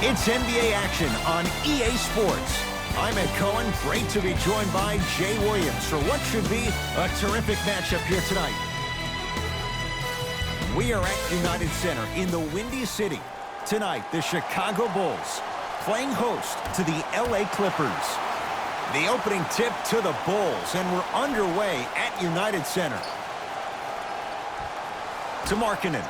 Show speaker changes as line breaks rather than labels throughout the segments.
It's NBA action on EA Sports. I'm Ed Cohen. Great to be joined by Jay Williams for what should be a terrific matchup here tonight. We are at United Center in the Windy City. Tonight, the Chicago Bulls playing host to the LA Clippers. The opening tip to the Bulls, and we're underway at United Center. To Markkanen.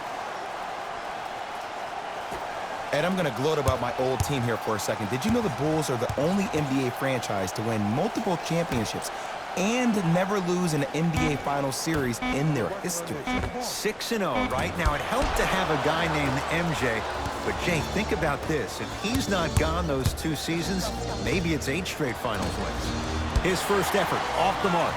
Ed, I'm going to gloat about my old team here for a second. Did you know the Bulls are the only NBA franchise to win multiple championships and never lose an NBA Finals series in their history?
6-0 right now. It helped to have a guy named MJ. But, Jay, think about this. If he's not gone those 2 seasons, maybe it's 8 straight Finals wins. His first effort off the mark.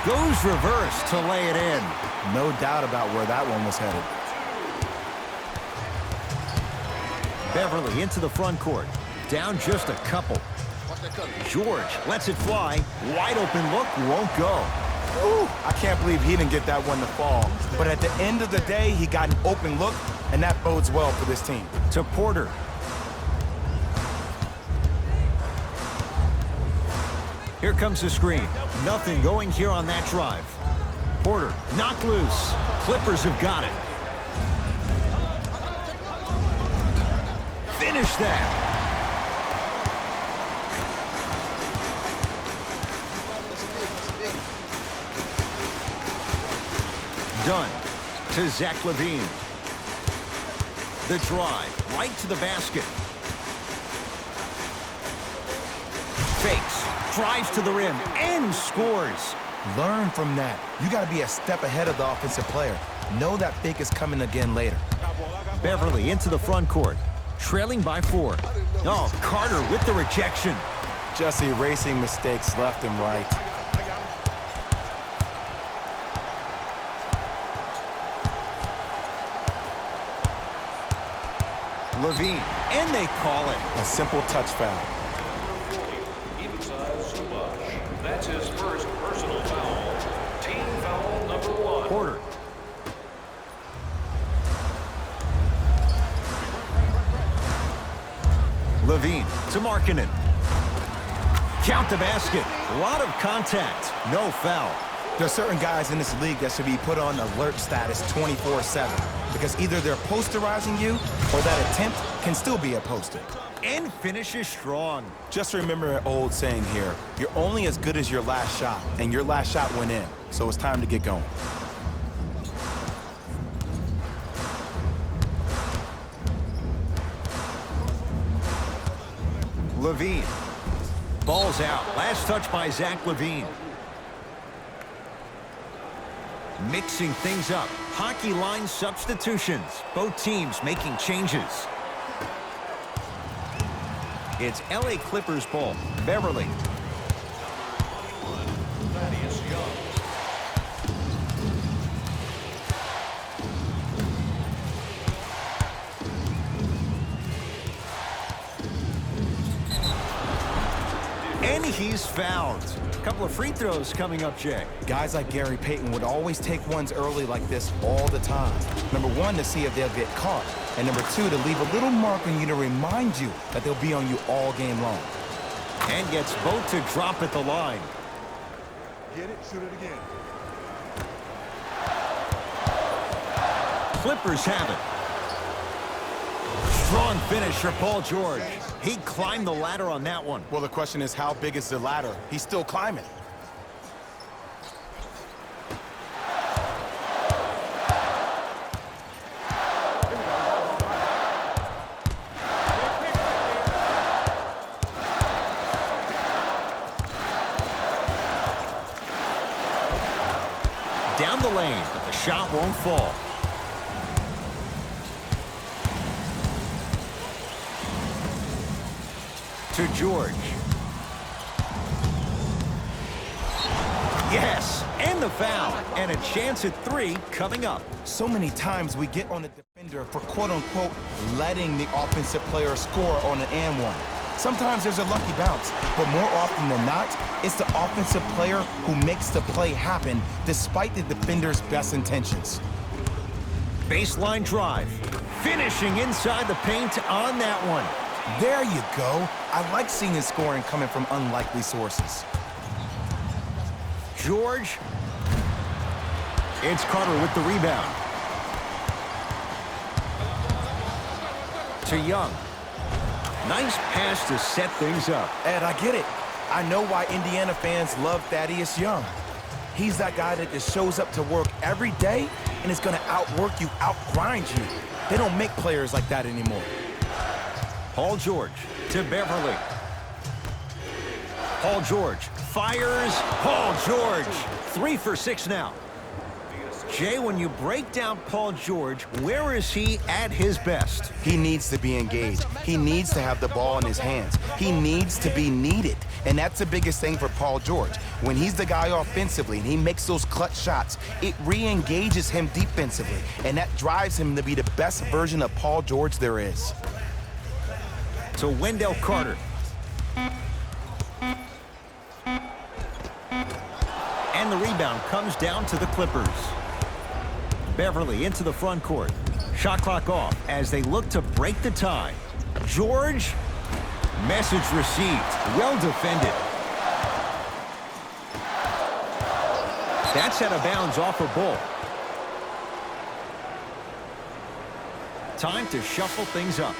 Goes reverse to lay it in.
No doubt about where that one was headed.
Beverly into the front court. Down just a couple. George lets it fly. Wide open look, won't go.
Ooh, I can't believe he didn't get that one to fall. But at the end of the day, he got an open look, and that bodes well for this team.
To Porter. Here comes the screen. Nothing going here on that drive. Porter, knocked loose. Clippers have got it. Finish that. Done. To Zach LaVine. The drive, right to the basket. Fakes. Drives to the rim and scores.
Learn from that. You got to be a step ahead of the offensive player. Know that fake is coming again later.
Beverly into the front court, trailing by 4. Oh, Carter with the rejection.
Just erasing mistakes left and right.
LaVine, and they call it.
A simple touch foul.
That's his first personal foul. Team foul number 1.
Porter. LaVine to Markkanen. Count the basket. A lot of contact. No foul.
There's certain guys in this league that should be put on alert status 24/7 because either they're posterizing you or that attempt can still be a poster.
And finishes strong.
Just remember an old saying here, you're only as good as your last shot, and your last shot went in, so it's time to get going.
LaVine. Ball's out. Last touch by Zach LaVine. Mixing things up. Hockey line substitutions. Both teams making changes. It's LA Clippers ball. Beverly. And he's fouled. A couple of free throws coming up, Jay.
Guys like Gary Payton would always take ones early like this all the time. Number 1, to see if they'll get caught. And number 2, to leave a little mark on you to remind you that they'll be on you all game long.
And gets both to drop at the line.
Get it, shoot it again.
Clippers have it. Strong finish for Paul George. He climbed the ladder on that one.
Well, the question is, how big is the ladder? He's still climbing.
Down the lane, but the shot won't fall. To George. Yes, and the foul. And a chance at 3 coming up.
So many times we get on the defender for quote-unquote letting the offensive player score on an and one. Sometimes there's a lucky bounce, but more often than not, it's the offensive player who makes the play happen despite the defender's best intentions.
Baseline drive. Finishing inside the paint on that one.
There you go. I like seeing his scoring coming from unlikely sources.
George. It's Carter with the rebound. To Young. Nice pass to set things up.
Ed, I get it. I know why Indiana fans love Thaddeus Young. He's that guy that just shows up to work every day and is going to outwork you, outgrind you. They don't make players like that anymore.
Paul George to Beverly. Paul George fires. Paul George. 3 for 6 now. Jay, when you break down Paul George, where is he at his best?
He needs to be engaged. He needs to have the ball in his hands. He needs to be needed. And that's the biggest thing for Paul George. When he's the guy offensively and he makes those clutch shots, it re-engages him defensively. And that drives him to be the best version of Paul George there is.
To Wendell Carter. And the rebound comes down to the Clippers. Beverly into the front court. Shot clock off as they look to break the tie. George. Message received. Well defended. That's out of bounds off a Bull. Time to shuffle things up.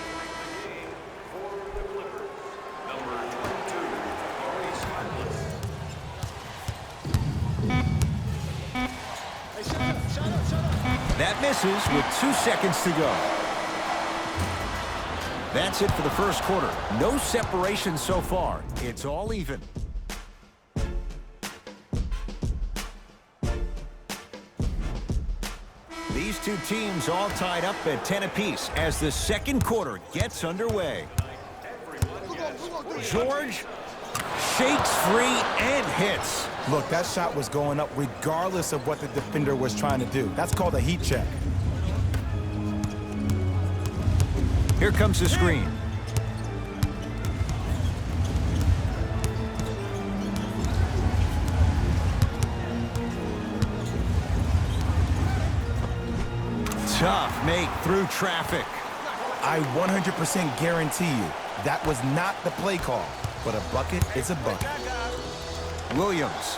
That misses with 2 seconds to go. That's it for the first quarter. No separation so far. It's all even. These two teams all tied up at 10 apiece as the second quarter gets underway. George shakes free and hits.
Look, that shot was going up regardless of what the defender was trying to do. That's called a heat check.
Here comes the screen. Tough make through traffic.
I 100% guarantee you that was not the play call, but a bucket is a bucket.
Williams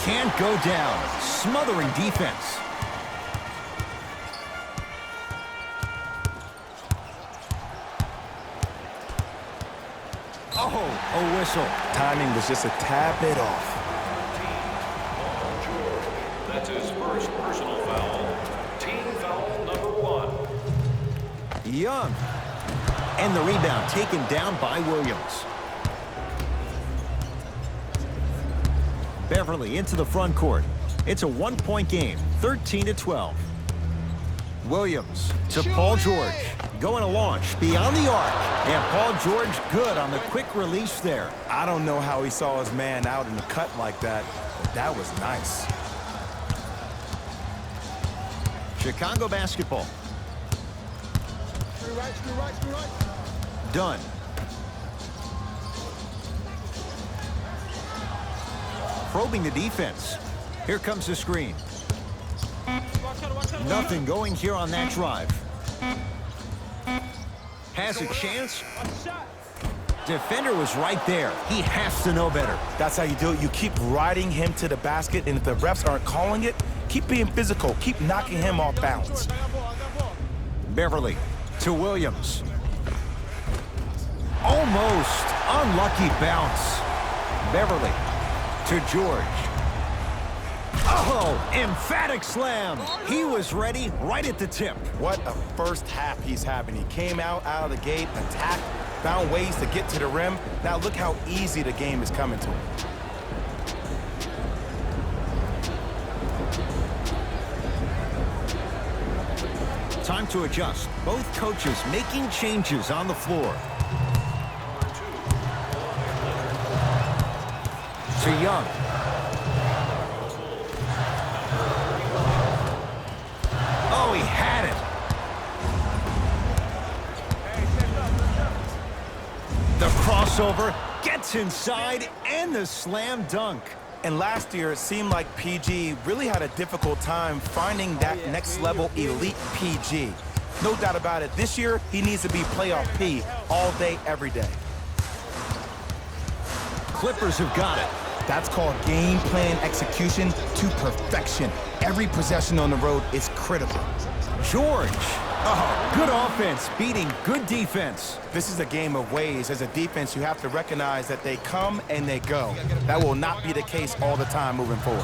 can't go down. Smothering defense. Oh, a whistle.
Timing was just a tad bit off.
That's his first personal foul. Team foul number 1.
Young. And the rebound taken down by Williams. Beverly into the front court. It's a 1-point game, 13-12. Williams to Paul George. Going to launch beyond the arc. And Paul George good on the quick release there.
I don't know how he saw his man out in the cut like that, but that was nice.
Chicago basketball.
Screw right, screw right, screw right.
Done. Probing the defense. Here comes the screen. Nothing going here on that drive. Has a chance. Defender was right there. He has to know better.
That's how you do it. You keep riding him to the basket, and if the refs aren't calling it, keep being physical. Keep knocking him off balance.
Beverly to Williams. Almost unlucky bounce. Beverly to George. Oh, emphatic slam. He was ready right at the tip.
What a first half he's having. He came out of the gate, attacked, found ways to get to the rim. Now look how easy the game is coming to him.
Time to adjust. Both coaches making changes on the floor. To Young. Oh, he had it. The Crossover, gets inside, and the slam dunk.
And last year, it seemed like PG really had a difficult time finding that next level elite PG. No doubt about it, this year, he needs to be playoff P all day, every day.
Clippers have got it.
That's called game plan execution to perfection. Every possession on the road is critical.
George. Oh, good offense beating good defense.
This is a game of ways. As a defense, you have to recognize that they come and they go. That will not be the case all the time moving forward.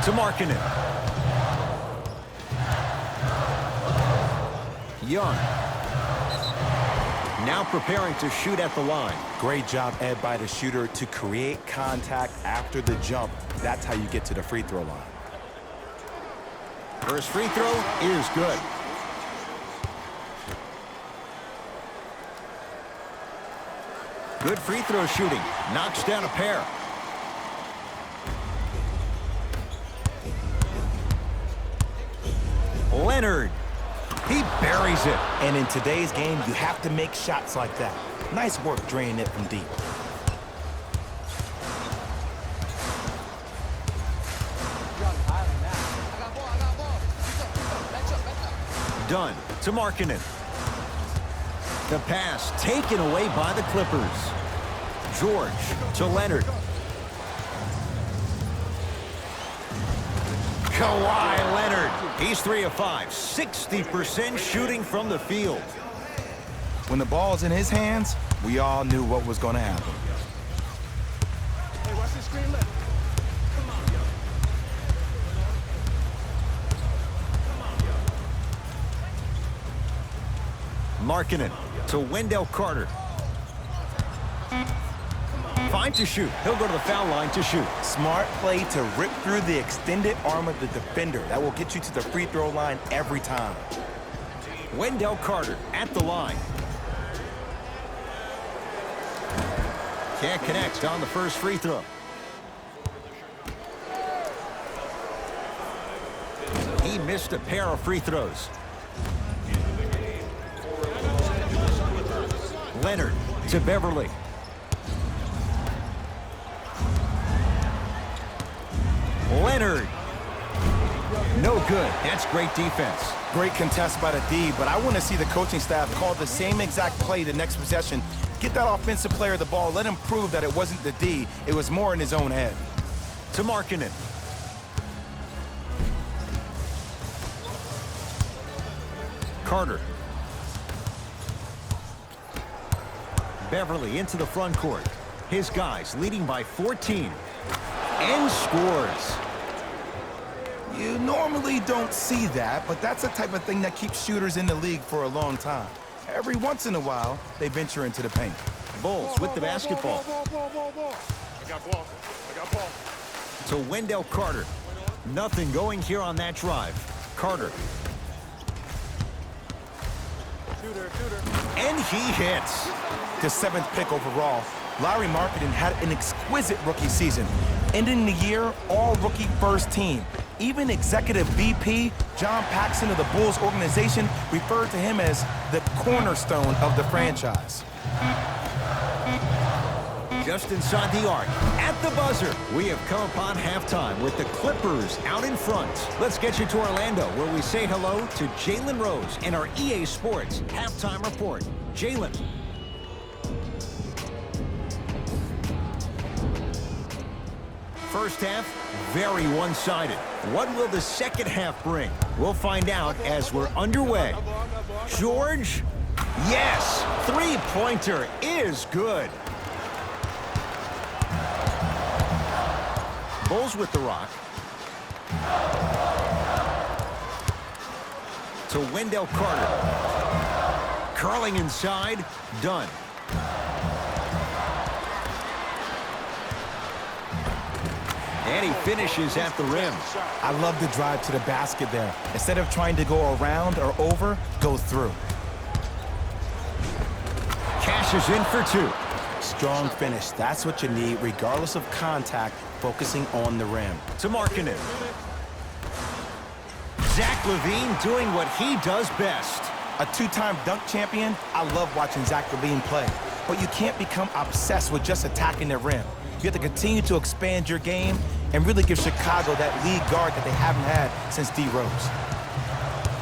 To Markkanen. Young. Now preparing to shoot at the line.
Great job, Ed, by the shooter to create contact after the jump. That's how you get to the free throw line.
First free throw is good. Good free throw shooting. Knocks down a pair. Leonard. He buries it.
And in today's game, you have to make shots like that. Nice work draining it from deep.
Dunn to Markkanen. The pass taken away by the Clippers. George to Leonard. Kawhi Leonard. He's 3 of 5. 60% shooting from the field.
When the ball's in his hands, we all knew what was going to happen.
Hey, watch this screen left.
Markkanen to Wendell Carter. 5 to shoot. He'll go to the foul line to shoot.
Smart play to rip through the extended arm of the defender. That will get you to the free throw line every time.
Wendell Carter at the line. Can't connect on the first free throw. He missed a pair of free throws. Leonard to Beverly. Leonard. No good. That's great defense.
Great contest by the D, but I want to see the coaching staff call the same exact play the next possession. Get that offensive player the ball. Let him prove that it wasn't the D. It was more in his own head.
To Markkanen. Carter. Beverly into the front court. His guys leading by 14. And scores.
You normally don't see that, but that's the type of thing that keeps shooters in the league for a long time. Every once in a while, they venture into the paint.
Bulls with the basketball.
Ball. I got ball.
To Wendell Carter. Nothing going here on that drive. Carter.
Shooter.
And he hits.
The 7th pick overall, Lauri Markkanen had an exquisite rookie season. Ending the year, all-rookie first team. Even executive VP John Paxson of the Bulls organization referred to him as the cornerstone of the franchise.
Just inside the arc, at the buzzer, we have come upon halftime with the Clippers out in front. Let's get you to Orlando, where we say hello to Jalen Rose in our EA Sports halftime report. Jalen. First half, very one-sided. What will the second half bring? We'll find out as we're underway. George? Yes! Three-pointer is good. Bulls with the rock. To Wendell Carter. Curling inside. Done. And he finishes at the rim.
I love the drive to the basket there. Instead of trying to go around or over, go through.
Cashes in for 2.
Strong finish. That's what you need, regardless of contact, focusing on the rim.
To Markkanen. Zach LaVine doing what he does best.
A two-time dunk champion, I love watching Zach LaVine play. But you can't become obsessed with just attacking the rim. You have to continue to expand your game and really give Chicago that lead guard that they haven't had since D. Rose.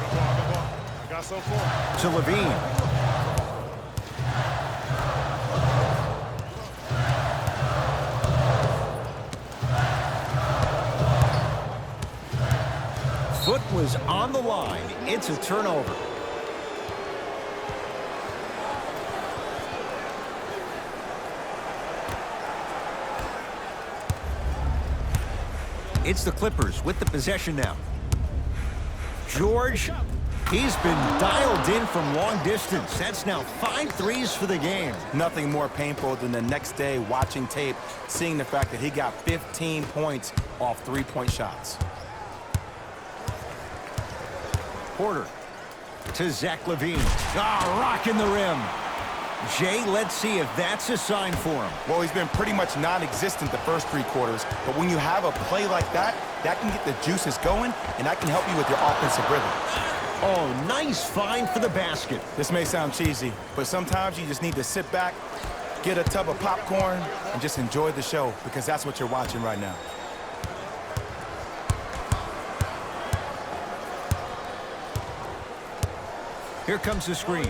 Good ball. I got so far.
To Levine. Foot was on the line. It's a turnover. It's the Clippers with the possession now. George, he's been dialed in from long distance. That's now 5 threes for the game.
Nothing more painful than the next day watching tape, seeing the fact that he got 15 points off three-point shots.
Porter to Zach LaVine. Rocking the rim. Jay, let's see if that's a sign for him.
Well, he's been pretty much non-existent the first 3 quarters, but when you have a play like that, that can get the juices going, and that can help you with your offensive rhythm.
Oh, nice find for the basket.
This may sound cheesy, but sometimes you just need to sit back, get a tub of popcorn, and just enjoy the show, because that's what you're watching right now.
Here comes the screen.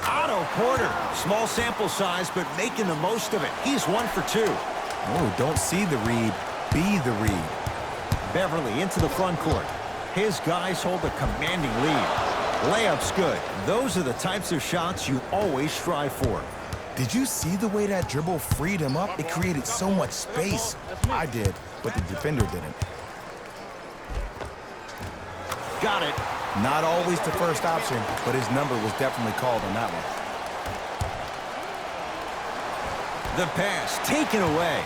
Otto Porter. Small sample size, but making the most of it. He's 1 for 2.
Oh, don't see the read, be the read.
Beverly into the front court. His guys hold a commanding lead. Layup's good. Those are the types of shots you always strive for.
Did you see the way that dribble freed him up? It created so much space. I did, but the defender didn't.
Got it.
Not always the first option, but his number was definitely called on that one.
The pass taken away.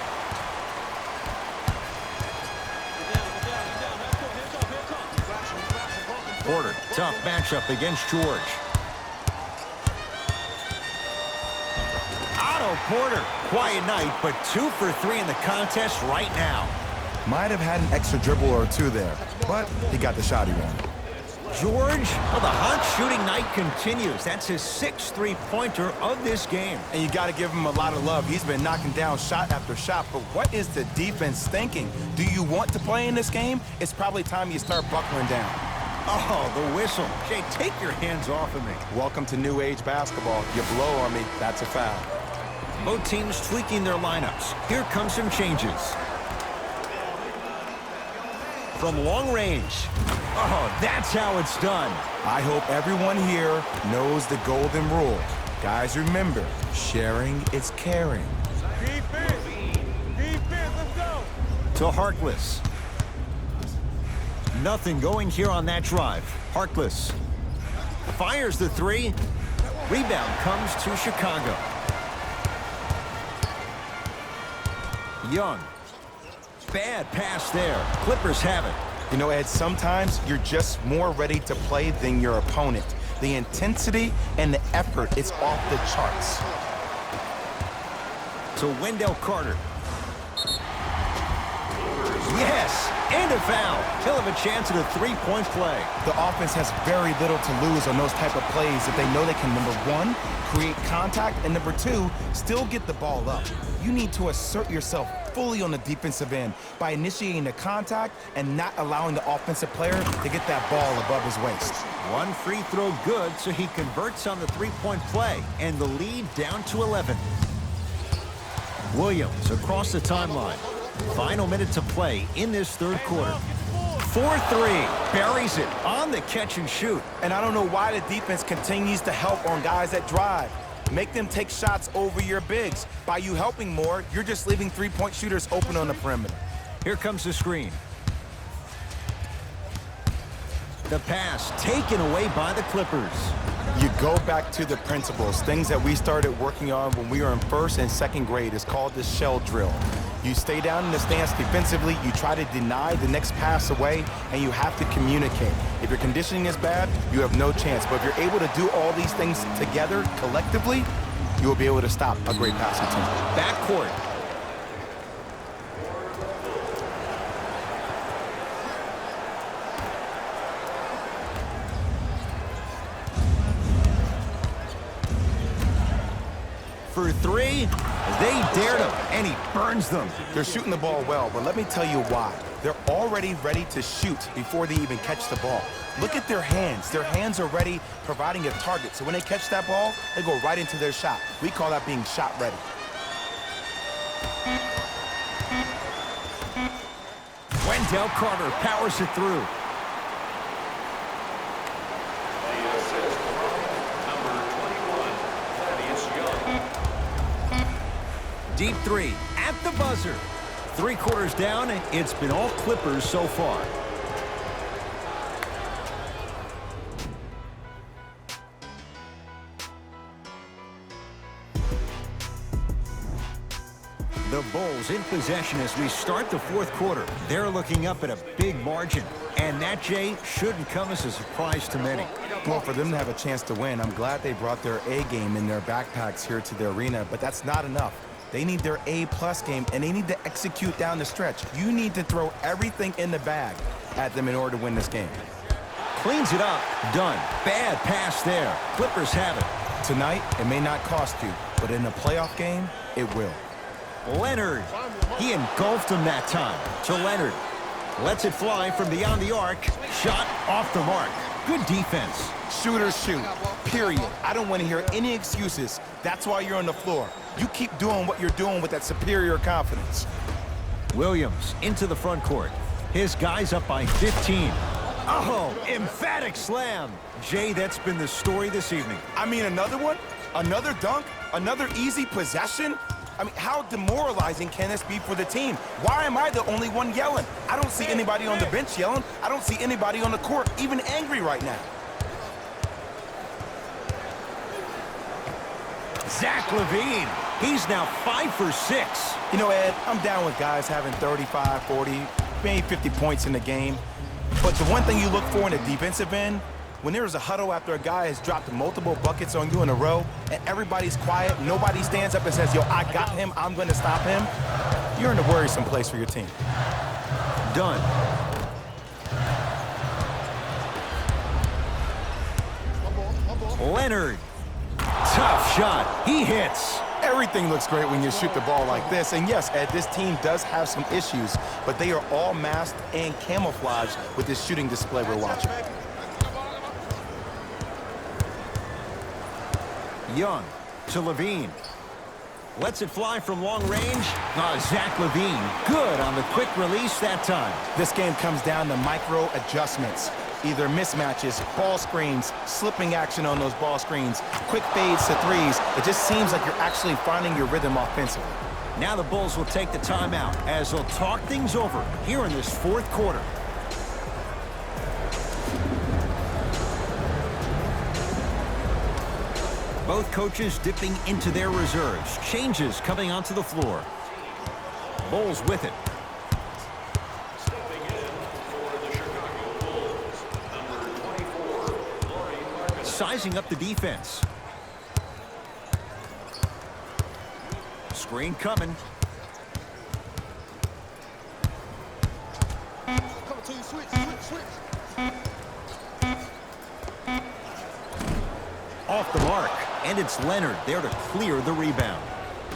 Porter, tough matchup against George. Otto Porter, quiet night, but 2 for 3 in the contest right now.
Might have had an extra dribble or 2 there, but he got the shot he wanted.
George, well, the hot shooting night continues. That's his 6th three-pointer of this game.
And you got to give him a lot of love. He's been knocking down shot after shot, but what is the defense thinking? Do you want to play in this game? It's probably time you start buckling down.
Oh, the whistle. Jay, take your hands off of me.
Welcome to new age basketball. You blow on me, that's a foul.
Both teams tweaking their lineups. Here come some changes. From long range. Oh, that's how it's done.
I hope everyone here knows the golden rule. Guys, remember, sharing is caring.
Defense, let's go.
To Harkless. Nothing going here on that drive. Harkless fires the 3. Rebound comes to Chicago. Young. Bad pass there. Clippers have it.
You know, Ed, sometimes you're just more ready to play than your opponent. The intensity and the effort is off the charts.
To Wendell Carter. Yes, and a foul. He'll have a chance at a 3-point play.
The offense has very little to lose on those type of plays if they know they can, number 1, create contact, and number 2, still get the ball up. You need to assert yourself fully on the defensive end by initiating the contact and not allowing the offensive player to get that ball above his waist.
1 free throw good, so he converts on the 3-point play, and the lead down to 11. Williams across the timeline. Final minute to play in this 3rd quarter. 4-3, buries it on the catch and shoot.
And I don't know why the defense continues to help on guys that drive. Make them take shots over your bigs. By you helping more, you're just leaving 3-point shooters open on the perimeter.
Here comes the screen. The pass taken away by the Clippers.
You go back to the principles, things that we started working on when we were in 1st and 2nd grade. It's called the shell drill. You stay down in the stance defensively, you try to deny the next pass away, and you have to communicate. If your conditioning is bad, you have no chance. But if you're able to do all these things together, collectively, you will be able to stop a great passing team.
Backcourt. for three. They dared him, and he burns them.
They're shooting the ball well, but let me tell you why. They're already ready to shoot before they even catch the ball. Look at their hands. Their hands are ready, providing a target. So when they catch that ball, they go right into their shot. We call that being shot ready.
Wendell Carter powers it through.
The assist from number 21, Thaddeus Young.
Deep three at the buzzer. 3 quarters down, it's been all Clippers so far. The Bulls in possession as we start the 4th quarter. They're looking up at a big margin. And that, Jay, shouldn't come as a surprise to many.
Well, for them to have a chance to win, I'm glad they brought their A game in their backpacks here to the arena, but that's not enough. They need their A-plus game, and they need to execute down the stretch. You need to throw everything in the bag at them in order to win this game.
Cleans it up. Done. Bad pass there. Clippers have it.
Tonight, it may not cost you, but in a playoff game, it will.
Leonard. He engulfed him that time. To Leonard. Lets it fly from beyond the arc. Shot off the mark. Good defense.
Shooters shoot, period. I don't want to hear any excuses. That's why you're on the floor. You keep doing what you're doing with that superior confidence.
Williams into the front court. His guy's up by 15. Oh, emphatic slam. Jay, that's been the story this evening.
I mean, another one? Another dunk? Another easy possession? I mean, how demoralizing can this be for the team? Why am I the only one yelling? I don't see anybody on the bench yelling. I don't see anybody on the court even angry right now.
Zach LaVine. He's now 5 for 6.
You know, Ed, I'm down with guys having 35, 40, maybe 50 points in the game. But the one thing you look for in the defensive end, when there is a huddle after a guy has dropped multiple buckets on you in a row, and everybody's quiet, nobody stands up and says, yo, I got him, I'm going to stop him, you're in a worrisome place for your team.
Done. Leonard. Tough shot. He hits.
Everything looks great when you shoot the ball like this. And yes, Ed, this team does have some issues, but they are all masked and camouflaged with this shooting display we're watching.
Young to LaVine. Lets it fly from long range. Zach LaVine, good on the quick release that time.
This game comes down to micro adjustments. Either mismatches, ball screens, slipping action on those ball screens, quick fades to threes. It just seems like you're actually finding your rhythm offensively.
Now the Bulls will take the timeout as they'll talk things over here in this 4th quarter. Both coaches dipping into their reserves. Changes coming onto the floor. Bulls with it.
Stepping in for the Chicago Bulls, number 24, Lauri Markkanen.
Sizing up the defense. Screen coming.
Coming to you, switch.
Off the mark. And it's Leonard there to clear the rebound.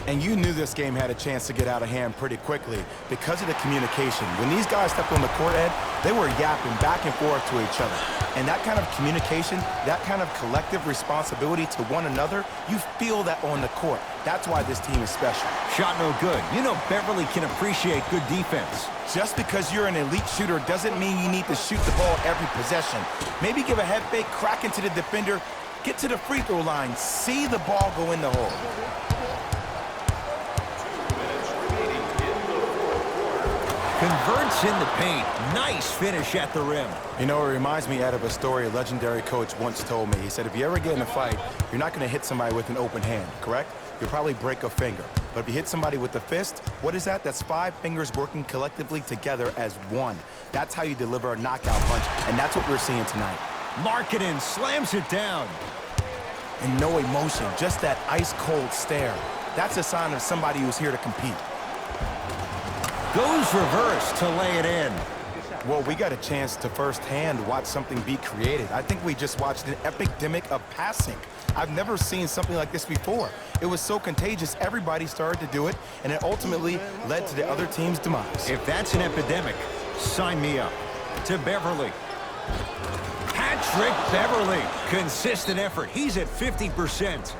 And you knew this game had a chance to get out of hand pretty quickly because of the communication. When these guys stepped on the court, Ed, they were yapping back and forth to each other. And that kind of communication, that kind of collective responsibility to one another, you feel that on the court. That's why this team is special.
Shot no good. You know Beverly can appreciate good defense.
Just because you're an elite shooter doesn't mean you need to shoot the ball every possession. Maybe give a head fake, crack into the defender, get to the free throw line, see the ball go in the hole.
2 minutes remaining in the 4th quarter.
Converts in the paint. Nice finish at the rim.
You know, it reminds me, Ed, of a story a legendary coach once told me. He said, if you ever get in a fight, you're not going to hit somebody with an open hand, correct? You'll probably break a finger. But if you hit somebody with a fist, what is that? That's 5 fingers working collectively together as one. That's how you deliver a knockout punch, and that's what we're seeing tonight.
Markkanen slams it down.
And no emotion, just that ice-cold stare. That's a sign of somebody who's here to compete.
Goes reverse to lay it in.
Well, we got a chance to firsthand watch something be created. I think we just watched an epidemic of passing. I've never seen something like this before. It was so contagious, everybody started to do it, and it ultimately led to the other team's demise.
If that's an epidemic, sign me up. To Beverly. Patrick Beverly. Consistent effort. He's at 50%.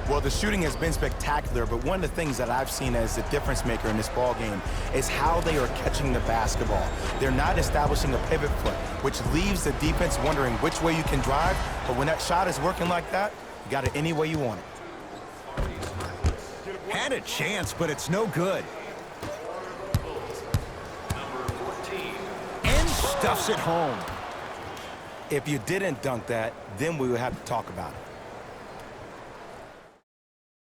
Well, the shooting has been spectacular, but one of the things that I've seen as the difference maker in this ball game is how they are catching the basketball. They're not establishing a pivot foot, which leaves the defense wondering which way you can drive, but when that shot is working like that, you got it any way you want it.
Had a chance, but it's no good. And stuffs it home.
If you didn't dunk that, then we would have to talk about it.